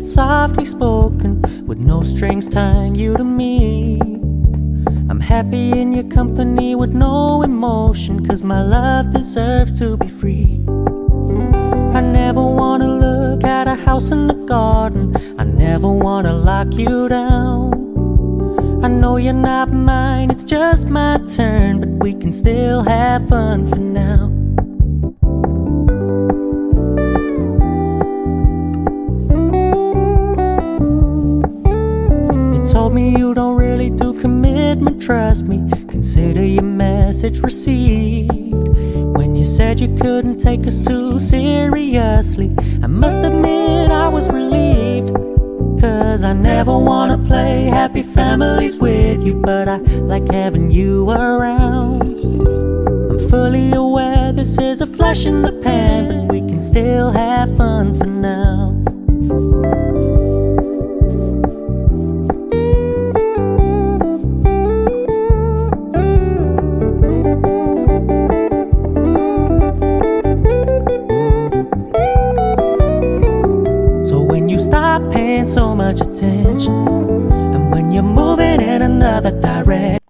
it's softly spoken, with no strings tying you to me. I'm happy in your company with no emotion, 'cause my love deserves to be free. I never wanna look at a house in the garden, I never wanna lock you down. I know you're not mine, it's just my turn, but we can still have fun for now. You told me you don't really do commitment, trust me, consider your message received. When you said you couldn't take us too seriously, I must admit I was relieved. 'Cause I never wanna play happy families with you, but I like having you around. I'm fully aware this is a flash in the pan, but we can still have fun for now. Stop paying so much attention, and when you're moving in another direction,